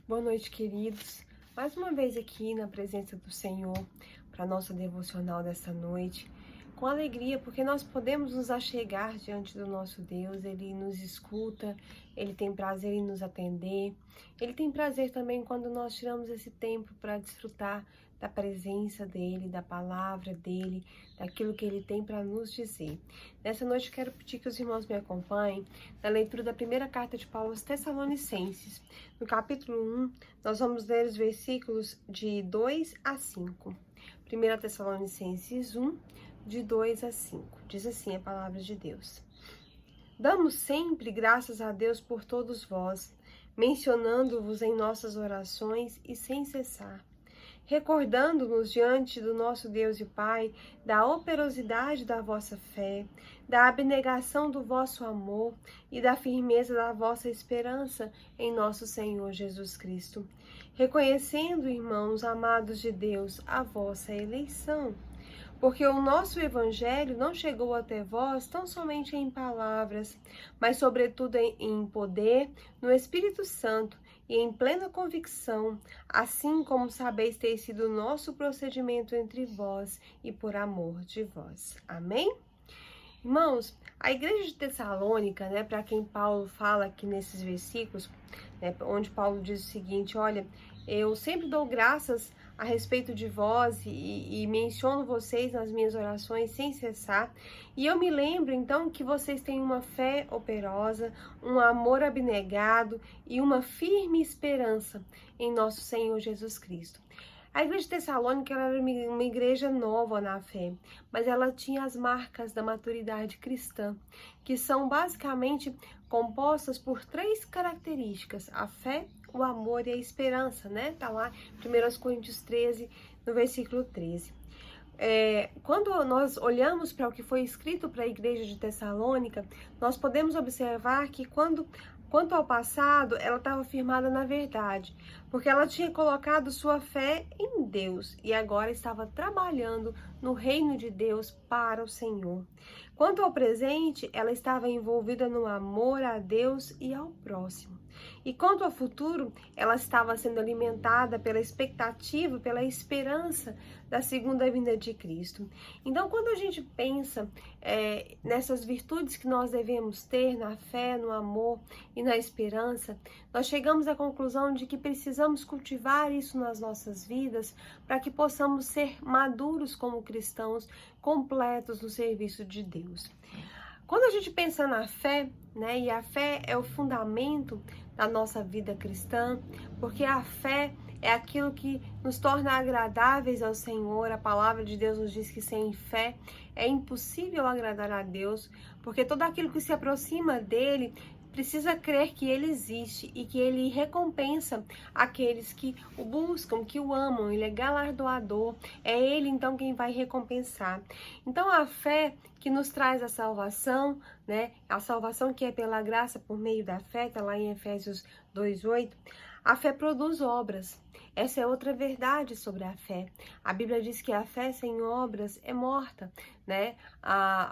Boa noite, queridos. Mais uma vez aqui na presença do Senhor para a nossa devocional dessa noite. Com alegria, porque nós podemos nos achegar diante do nosso Deus. Ele nos escuta, Ele tem prazer em nos atender. Ele tem prazer também quando nós tiramos esse tempo para desfrutar da presença dEle, da palavra dEle, daquilo que Ele tem para nos dizer. Nessa noite eu quero pedir que os irmãos me acompanhem na leitura da primeira carta de Paulo aos Tessalonicenses. No capítulo 1, nós vamos ler os versículos de 2 a 5. 1 Tessalonicenses 1, de 2 a 5. Diz assim a palavra de Deus. Damos sempre graças a Deus por todos vós, mencionando-vos em nossas orações e sem cessar, recordando-nos diante do nosso Deus e Pai da operosidade da vossa fé, da abnegação do vosso amor e da firmeza da vossa esperança em nosso Senhor Jesus Cristo, reconhecendo, irmãos amados de Deus, a vossa eleição. Porque o nosso Evangelho não chegou até vós tão somente em palavras, mas sobretudo em poder, no Espírito Santo e em plena convicção, assim como sabeis ter sido o nosso procedimento entre vós e por amor de vós. Amém? Irmãos, a igreja de Tessalônica, para quem Paulo fala aqui nesses versículos, onde Paulo diz o seguinte, olha, eu sempre dou graças a respeito de vós e menciono vocês nas minhas orações sem cessar. E eu me lembro, então, que vocês têm uma fé operosa, um amor abnegado e uma firme esperança em nosso Senhor Jesus Cristo. A igreja de Tessalônica era uma igreja nova na fé, mas ela tinha as marcas da maturidade cristã, que são basicamente compostas por 3 características: a fé, o amor e a esperança, Tá lá em 1 Coríntios 13, no versículo 13. Quando nós olhamos para o que foi escrito para a igreja de Tessalônica, nós podemos observar que quanto ao passado, ela estava firmada na verdade, porque ela tinha colocado sua fé em Deus e agora estava trabalhando no reino de Deus para o Senhor. Quanto ao presente, ela estava envolvida no amor a Deus e ao próximo. E quanto ao futuro, ela estava sendo alimentada pela expectativa, pela esperança da segunda vinda de Cristo. Então, quando a gente pensa nessas virtudes que nós devemos ter na fé, no amor e na esperança, nós chegamos à conclusão de que precisamos cultivar isso nas nossas vidas para que possamos ser maduros como cristãos, completos no serviço de Deus. Quando a gente pensa na fé, e a fé é o fundamento da nossa vida cristã, porque a fé é aquilo que nos torna agradáveis ao Senhor. A palavra de Deus nos diz que sem fé é impossível agradar a Deus, porque todo aquilo que se aproxima dele precisa crer que ele existe e que ele recompensa aqueles que o buscam, que o amam. Ele é galardoador, é ele então quem vai recompensar. Então a fé que nos traz a salvação, a salvação que é pela graça por meio da fé, está lá em Efésios 2:8, a fé produz obras. Essa é outra verdade sobre a fé. A Bíblia diz que a fé sem obras é morta,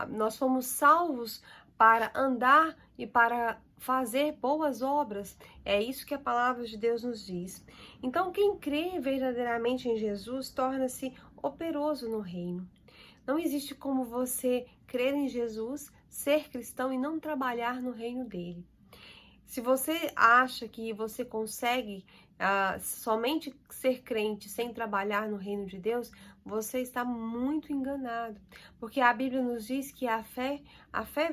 nós fomos salvos para andar e para fazer boas obras. É isso que a palavra de Deus nos diz. Então, quem crê verdadeiramente em Jesus torna-se operoso no reino. Não existe como você crer em Jesus, ser cristão e não trabalhar no reino dele. Se você acha que você consegue somente ser crente sem trabalhar no reino de Deus, você está muito enganado, porque a Bíblia nos diz que a fé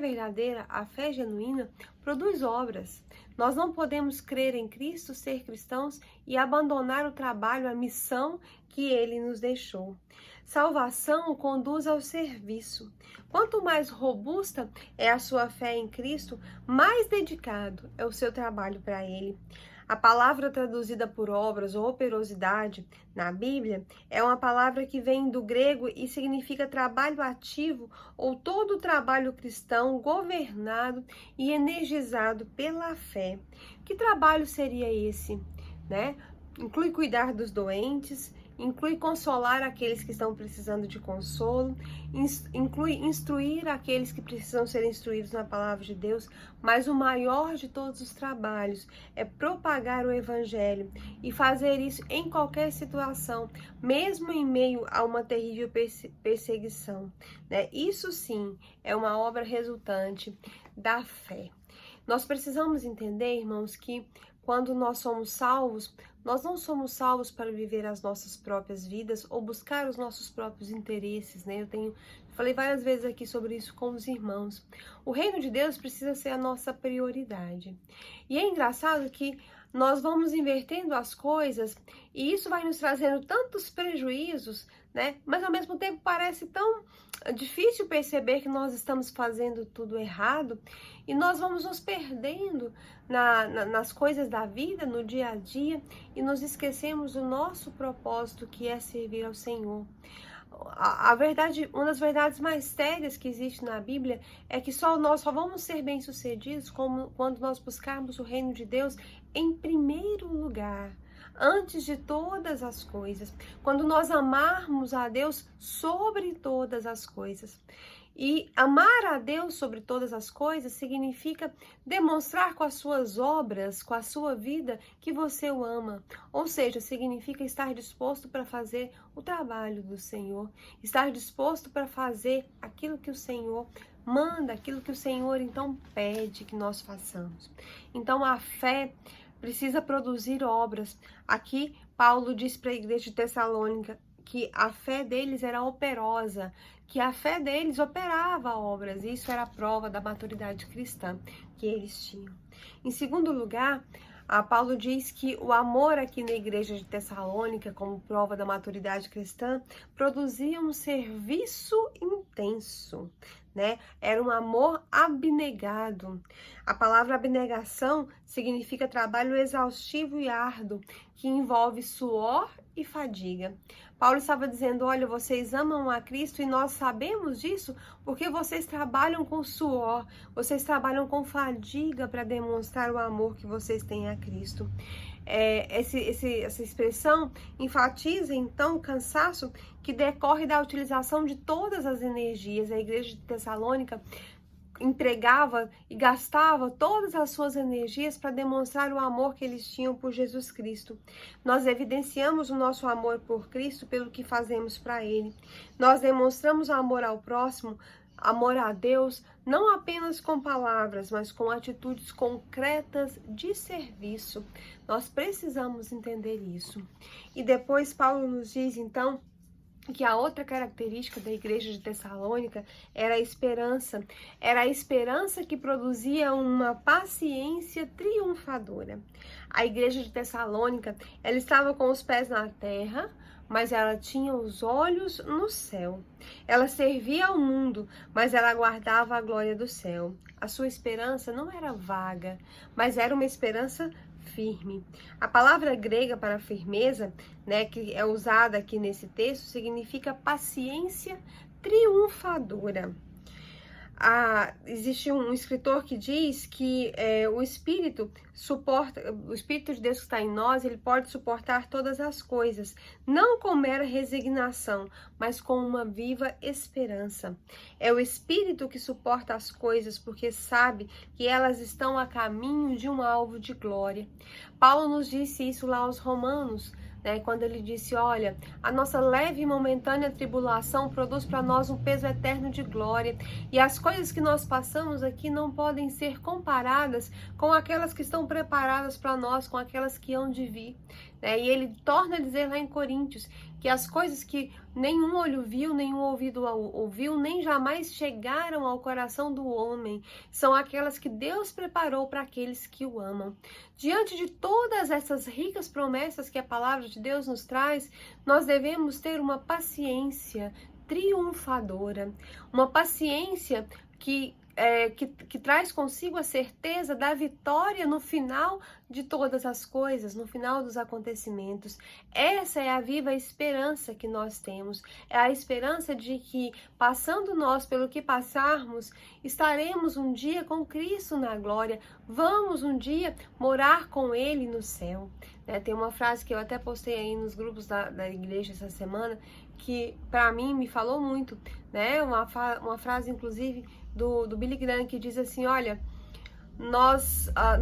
verdadeira, a fé genuína, produz obras. Nós não podemos crer em Cristo, ser cristãos e abandonar o trabalho, a missão que Ele nos deixou. Salvação conduz ao serviço. Quanto mais robusta é a sua fé em Cristo, mais dedicado é o seu trabalho para Ele. A palavra traduzida por obras ou operosidade na Bíblia é uma palavra que vem do grego e significa trabalho ativo ou todo o trabalho cristão governado e energizado pela fé. Que trabalho seria esse? Inclui cuidar dos doentes, inclui consolar aqueles que estão precisando de consolo, inclui instruir aqueles que precisam ser instruídos na palavra de Deus, mas o maior de todos os trabalhos é propagar o evangelho e fazer isso em qualquer situação, mesmo em meio a uma terrível perseguição, né? Isso sim é uma obra resultante da fé. Nós precisamos entender, irmãos, que quando nós somos salvos, nós não somos salvos para viver as nossas próprias vidas ou buscar os nossos próprios interesses, né? Falei várias vezes aqui sobre isso com os irmãos. O reino de Deus precisa ser a nossa prioridade. E é engraçado que nós vamos invertendo as coisas e isso vai nos trazendo tantos prejuízos, né? Mas ao mesmo tempo parece tão difícil perceber que nós estamos fazendo tudo errado e nós vamos nos perdendo nas coisas da vida, no dia a dia, e nos esquecemos do nosso propósito, que é servir ao Senhor. A verdade, uma das verdades mais sérias que existe na Bíblia é que nós só vamos ser bem-sucedidos quando nós buscarmos o reino de Deus em primeiro lugar, antes de todas as coisas, quando nós amarmos a Deus sobre todas as coisas. E amar a Deus sobre todas as coisas significa demonstrar com as suas obras, com a sua vida, que você o ama. Ou seja, significa estar disposto para fazer o trabalho do Senhor, estar disposto para fazer aquilo que o Senhor manda, aquilo que o Senhor então pede que nós façamos. Então a fé precisa produzir obras. Aqui Paulo diz para a igreja de Tessalônica que a fé deles era operosa, que a fé deles operava obras. Isso era a prova da maturidade cristã que eles tinham. Em segundo lugar, Paulo diz que o amor aqui na igreja de Tessalônica, como prova da maturidade cristã, produzia um serviço intenso, né? Era um amor abnegado. A palavra abnegação significa trabalho exaustivo e árduo, que envolve suor e fadiga. Paulo estava dizendo, olha, vocês amam a Cristo e nós sabemos disso porque vocês trabalham com suor, vocês trabalham com fadiga para demonstrar o amor que vocês têm a Cristo. Essa expressão enfatiza então o cansaço que decorre da utilização de todas as energias. A igreja de Tessalônica empregava e gastava todas as suas energias para demonstrar o amor que eles tinham por Jesus Cristo. Nós evidenciamos o nosso amor por Cristo pelo que fazemos para Ele. Nós demonstramos amor ao próximo, amor a Deus, não apenas com palavras, mas com atitudes concretas de serviço. Nós precisamos entender isso. E depois Paulo nos diz, então, que a outra característica da igreja de Tessalônica era a esperança que produzia uma paciência triunfadora. A igreja de Tessalônica, ela estava com os pés na terra, mas ela tinha os olhos no céu. Ela servia ao mundo, mas ela aguardava a glória do céu. A sua esperança não era vaga, mas era uma esperança firme. A palavra grega para firmeza, né, que é usada aqui nesse texto, significa paciência triunfadora. Existe um escritor que diz que o Espírito de Deus que está em nós, ele pode suportar todas as coisas, não com mera resignação, mas com uma viva esperança. É o Espírito que suporta as coisas, porque sabe que elas estão a caminho de um alvo de glória. Paulo nos disse isso lá aos Romanos, né, quando ele disse, olha, a nossa leve e momentânea tribulação produz para nós um peso eterno de glória, e as coisas que nós passamos aqui não podem ser comparadas com aquelas que estão preparadas para nós, com aquelas que hão de vir. E ele torna a dizer lá em Coríntios que as coisas que nenhum olho viu, nenhum ouvido ouviu, nem jamais chegaram ao coração do homem, são aquelas que Deus preparou para aqueles que o amam. Diante de todas essas ricas promessas que a palavra de Deus nos traz, nós devemos ter uma paciência triunfadora, uma paciência que traz consigo a certeza da vitória no final de todas as coisas, no final dos acontecimentos. Essa é a viva esperança que nós temos. É a esperança de que, passando nós pelo que passarmos, estaremos um dia com Cristo na glória. Vamos um dia morar com Ele no céu. né? Tem uma frase que eu até postei aí nos grupos da igreja essa semana, que para mim me falou muito, né? Uma frase, inclusive, do Billy Graham, que diz assim, olha,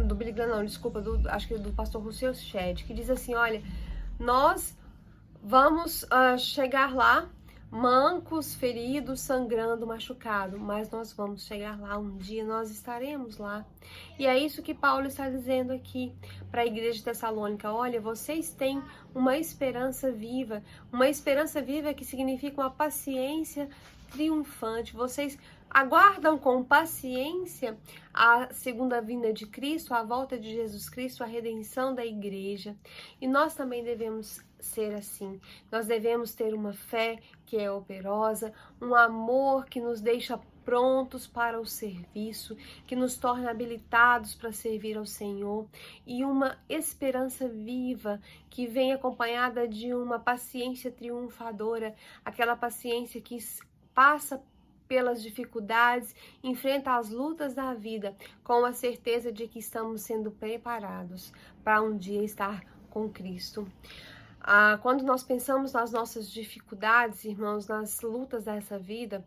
do Billy Graham não, desculpa, acho que do pastor Russell Shedd, que diz assim, olha, nós vamos chegar lá mancos, feridos, sangrando, machucado, mas nós vamos chegar lá, um dia nós estaremos lá. E é isso que Paulo está dizendo aqui para a igreja de Tessalônica, olha, vocês têm uma esperança viva que significa uma paciência triunfante, vocês aguardam com paciência a segunda vinda de Cristo, a volta de Jesus Cristo, a redenção da igreja. E nós também devemos ser assim. Nós devemos ter uma fé que é operosa, um amor que nos deixa prontos para o serviço, que nos torna habilitados para servir ao Senhor, e uma esperança viva que vem acompanhada de uma paciência triunfadora, aquela paciência que passa pelas dificuldades, enfrenta as lutas da vida com a certeza de que estamos sendo preparados para um dia estar com Cristo. Quando nós pensamos nas nossas dificuldades, irmãos, nas lutas dessa vida,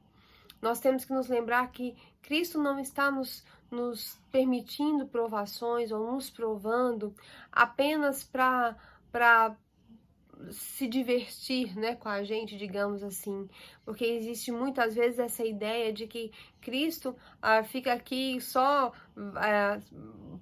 nós temos que nos lembrar que Cristo não está nos permitindo provações ou nos provando apenas para se divertir, né, com a gente, digamos assim, porque existe muitas vezes essa ideia de que Cristo fica aqui só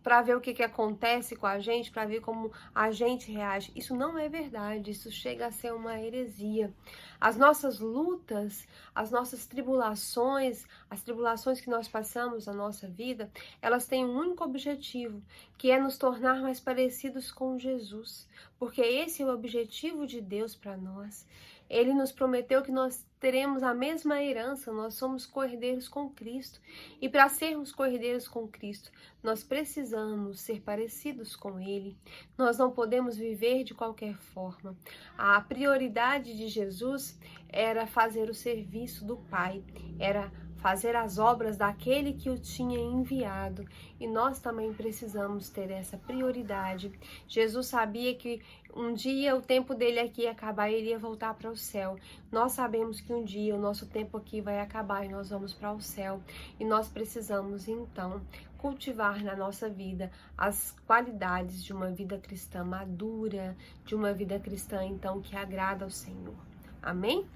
para ver o que acontece com a gente, para ver como a gente reage. Isso não é verdade, isso chega a ser uma heresia. As nossas lutas, as nossas tribulações, as tribulações que nós passamos na nossa vida, elas têm um único objetivo, que é nos tornar mais parecidos com Jesus, porque esse é o objetivo de Deus para nós. Ele nos prometeu que nós teremos a mesma herança, nós somos co-herdeiros com Cristo. E para sermos co-herdeiros com Cristo, nós precisamos ser parecidos com Ele. Nós não podemos viver de qualquer forma. A prioridade de Jesus era fazer o serviço do Pai, era fazer as obras daquele que o tinha enviado. E nós também precisamos ter essa prioridade. Jesus sabia que um dia o tempo dele aqui ia acabar e ele ia voltar para o céu. Nós sabemos que um dia o nosso tempo aqui vai acabar e nós vamos para o céu. E nós precisamos, então, cultivar na nossa vida as qualidades de uma vida cristã madura, de uma vida cristã, então, que agrada ao Senhor. Amém?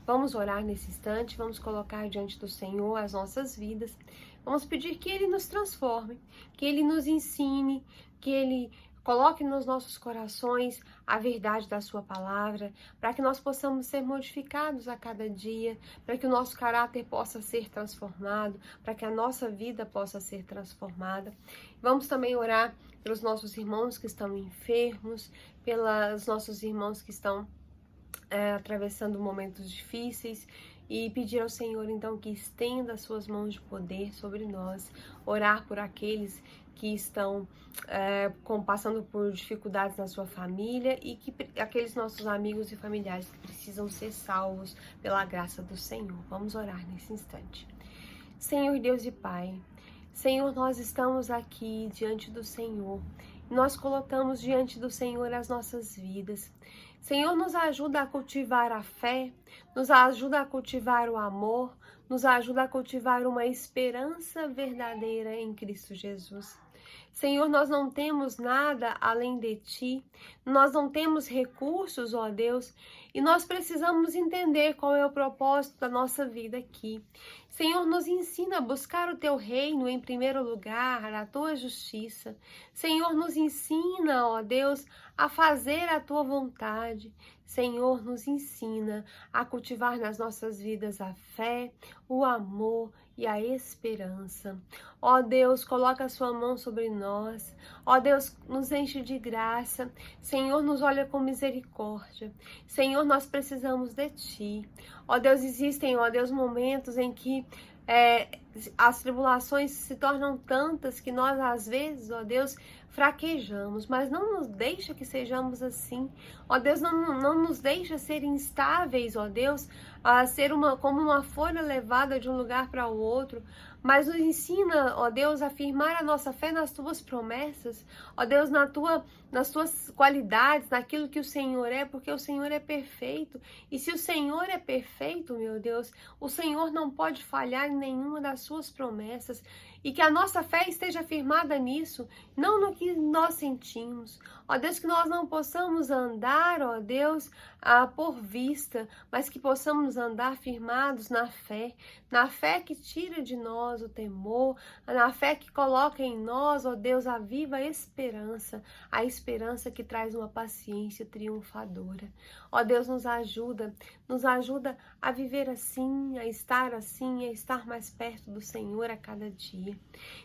Vamos orar nesse instante, vamos colocar diante do Senhor as nossas vidas. Vamos pedir que Ele nos transforme, que Ele nos ensine, que Ele coloque nos nossos corações a verdade da sua palavra, para que nós possamos ser modificados a cada dia, para que o nosso caráter possa ser transformado, para que a nossa vida possa ser transformada. Vamos também orar pelos nossos irmãos que estão enfermos, pelos nossos irmãos que estão atravessando momentos difíceis, e pedir ao Senhor então que estenda as suas mãos de poder sobre nós, orar por aqueles que estão passando por dificuldades na sua família e que aqueles nossos amigos e familiares que precisam ser salvos pela graça do Senhor. Vamos orar nesse instante. Senhor Deus e Pai, Senhor, nós estamos aqui diante do Senhor, nós colocamos diante do Senhor as nossas vidas. Senhor, nos ajuda a cultivar a fé, nos ajuda a cultivar o amor, nos ajuda a cultivar uma esperança verdadeira em Cristo Jesus. Senhor, nós não temos nada além de Ti, nós não temos recursos, ó Deus, e nós precisamos entender qual é o propósito da nossa vida aqui. Senhor, nos ensina a buscar o Teu reino em primeiro lugar, a Tua justiça. Senhor, nos ensina, ó Deus, a fazer a Tua vontade. Senhor, nos ensina a cultivar nas nossas vidas a fé, o amor e a esperança. Ó Deus, coloca a sua mão sobre nós. Ó Deus, nos enche de graça. Senhor, nos olha com misericórdia. Senhor, nós precisamos de Ti. Ó Deus, existem, ó Deus, momentos em que as tribulações se tornam tantas que nós, às vezes, ó Deus, fraquejamos, mas não nos deixa que sejamos assim. Ó Deus, não nos deixa ser instáveis, ó Deus, a ser como uma folha levada de um lugar para o outro, mas nos ensina, ó Deus, a firmar a nossa fé nas tuas promessas, ó Deus, nas tuas qualidades, naquilo que o Senhor é, porque o Senhor é perfeito. E se o Senhor é perfeito, meu Deus, o Senhor não pode falhar em nenhuma das suas promessas. E que a nossa fé esteja firmada nisso, não no que nós sentimos. Ó Deus, que nós não possamos andar, ó Deus, por vista, mas que possamos andar firmados na fé que tira de nós o temor, na fé que coloca em nós, ó Deus, a viva esperança, a esperança que traz uma paciência triunfadora. Ó Deus, nos ajuda a viver assim, a estar mais perto do Senhor a cada dia.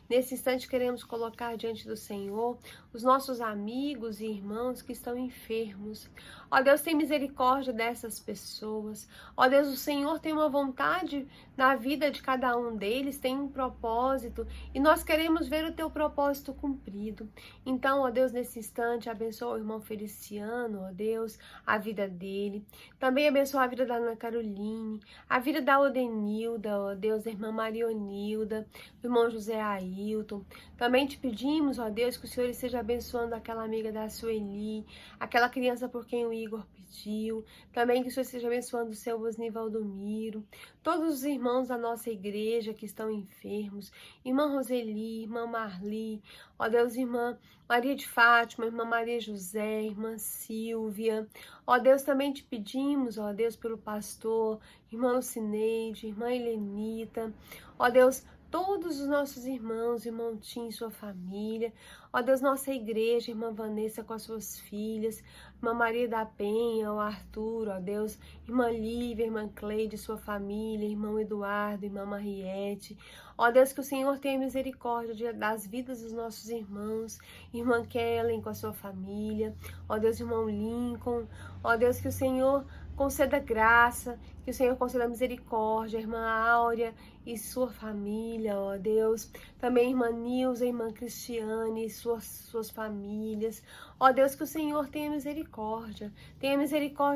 Nesse instante queremos colocar diante do Senhor os nossos amigos e irmãos que estão enfermos. Ó Deus, tem misericórdia dessas pessoas. Ó Deus, o Senhor tem uma vontade na vida de cada um deles, tem um propósito e nós queremos ver o teu propósito cumprido. Então, ó Deus, nesse instante, abençoa o irmão Feliciano, ó Deus, a vida dele. Também abençoa a vida da Ana Caroline, a vida da Odenilda, ó Deus, da irmã Marionilda, do irmão José Ailton. Também te pedimos, ó Deus, que o Senhor esteja abençoando aquela amiga da Sueli, aquela criança por quem o Igor pediu. Também que o Senhor esteja abençoando o seu Osnival Domiro, todos os irmãos da nossa igreja que estão enfermos, irmã Roseli, irmã Marli, ó Deus, irmã Maria de Fátima, irmã Maria José, irmã Silvia. Ó Deus, também te pedimos, ó Deus, pelo pastor, irmã Lucineide, irmã Helenita. Ó Deus, todos os nossos irmãos, irmão Tim e sua família. Ó Deus, nossa igreja, irmã Vanessa com as suas filhas, irmã Maria da Penha, o Arthur, ó Deus, irmã Lívia, irmã Cleide e sua família, irmão Eduardo, irmã Mariette. Ó Deus, que o Senhor tenha misericórdia das vidas dos nossos irmãos, irmã Kellen com a sua família, ó Deus, irmão Lincoln. Ó Deus, que o Senhor conceda graça, que o Senhor conceda misericórdia, irmã Áurea e sua família, ó Deus. Também irmã Nilza, irmã Cristiane e suas famílias. Ó Deus, que o Senhor tenha misericórdia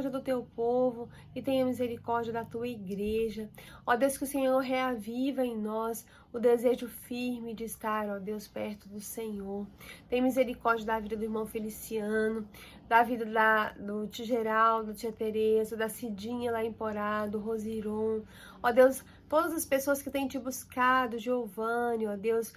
do teu povo e tenha misericórdia da tua igreja. Ó Deus, que o Senhor reaviva em nós o desejo firme de estar, ó Deus, perto do Senhor. Tem misericórdia da vida do irmão Feliciano, da vida do Tia Geraldo, da Tia Tereza, da Cidinha lá em Porá, do Rosiron. Ó Deus, todas as pessoas que têm te buscado, Giovanni, ó Deus,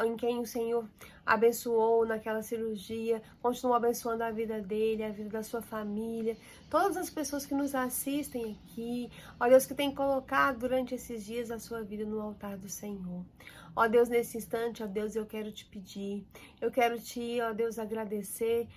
em quem o Senhor abençoou naquela cirurgia, continua abençoando a vida dele, a vida da sua família, todas as pessoas que nos assistem aqui, ó Deus, que tem colocado durante esses dias a sua vida no altar do Senhor. Ó Deus, nesse instante, ó Deus, eu quero te pedir, eu quero te, ó Deus, agradecer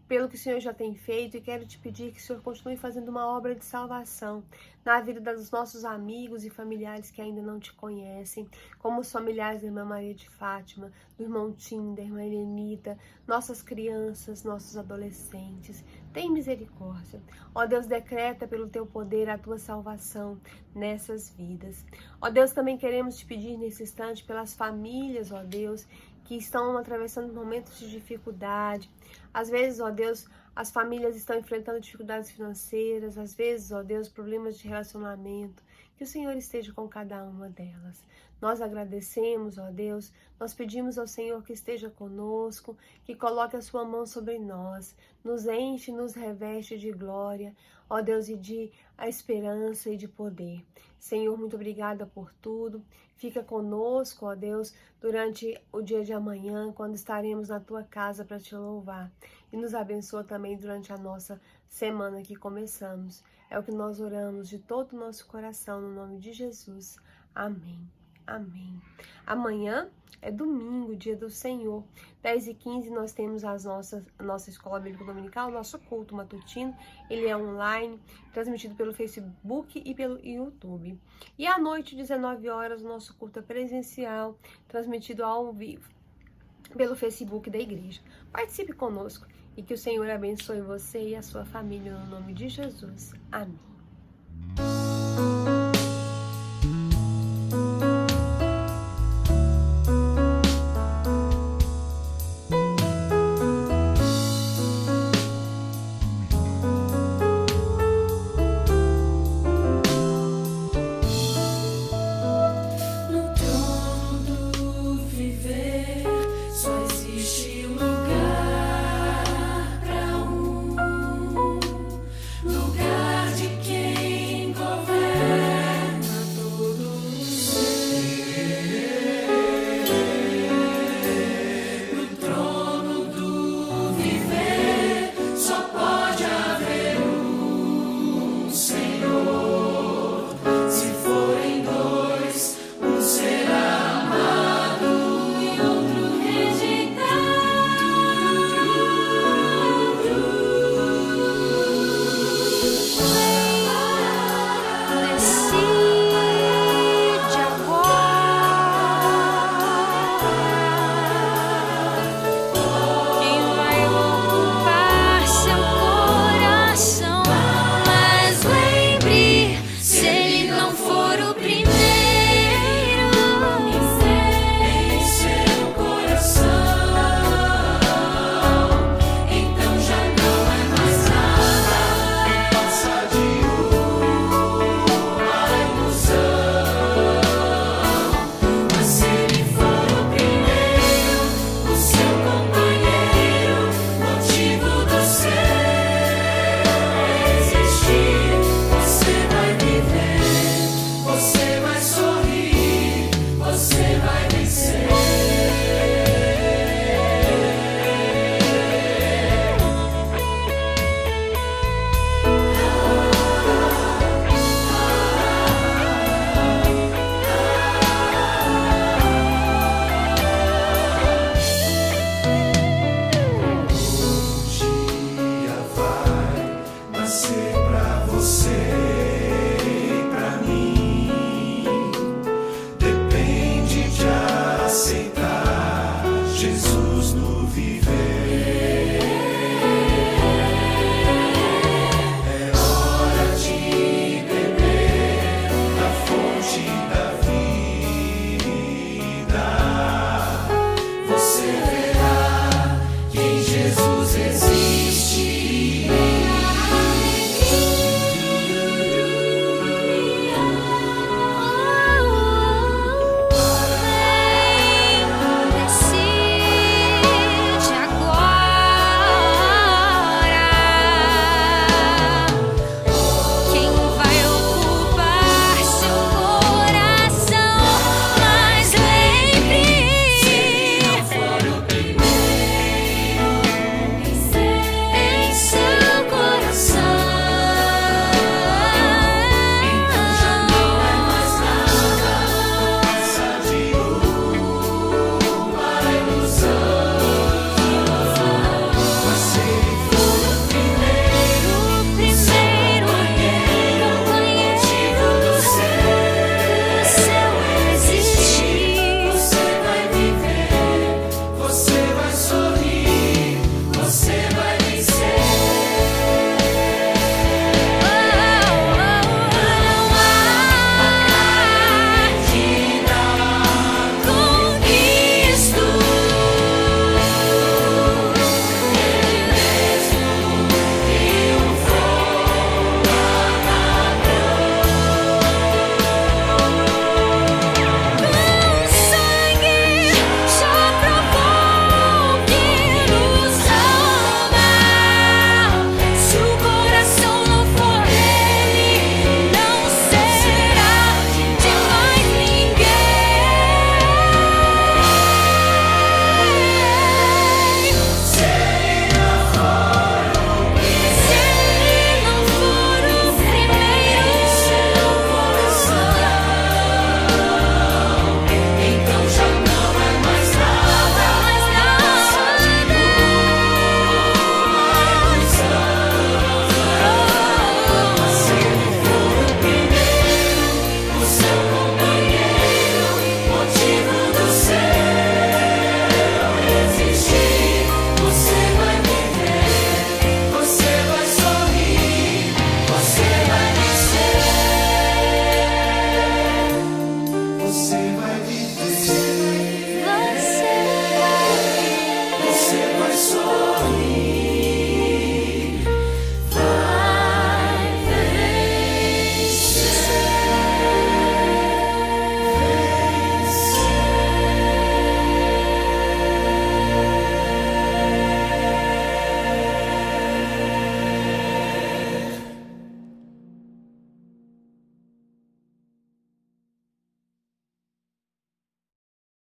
pelo que o Senhor já tem feito e quero te pedir que o Senhor continue fazendo uma obra de salvação na vida dos nossos amigos e familiares que ainda não te conhecem, como os familiares da irmã Maria de Fátima, do irmão Tim, da irmã Helenita, nossas crianças, nossos adolescentes. Tem misericórdia. Ó Deus, decreta pelo teu poder a tua salvação nessas vidas. Ó Deus, também queremos te pedir nesse instante pelas famílias, ó Deus, que estão atravessando momentos de dificuldade. Às vezes, ó Deus, as famílias estão enfrentando dificuldades financeiras, às vezes, ó Deus, problemas de relacionamento. Que o Senhor esteja com cada uma delas. Nós agradecemos, ó Deus, nós pedimos ao Senhor que esteja conosco, que coloque a sua mão sobre nós, nos enche, nos reveste de glória, ó Deus, e de a esperança e de poder. Senhor, muito obrigada por tudo. Fica conosco, ó Deus, durante o dia de amanhã, quando estaremos na tua casa para te louvar. E nos abençoa também durante a nossa semana que começamos. É o que nós oramos de todo o nosso coração, no nome de Jesus. Amém. Amém. Amanhã é domingo, dia do Senhor. 10h15 nós temos a nossa Escola Bíblica Dominical, nosso culto matutino. Ele é online, transmitido pelo Facebook e pelo YouTube. E à noite, 19 horas, o nosso culto é presencial, transmitido ao vivo pelo Facebook da igreja. Participe conosco e que o Senhor abençoe você e a sua família no nome de Jesus. Amém.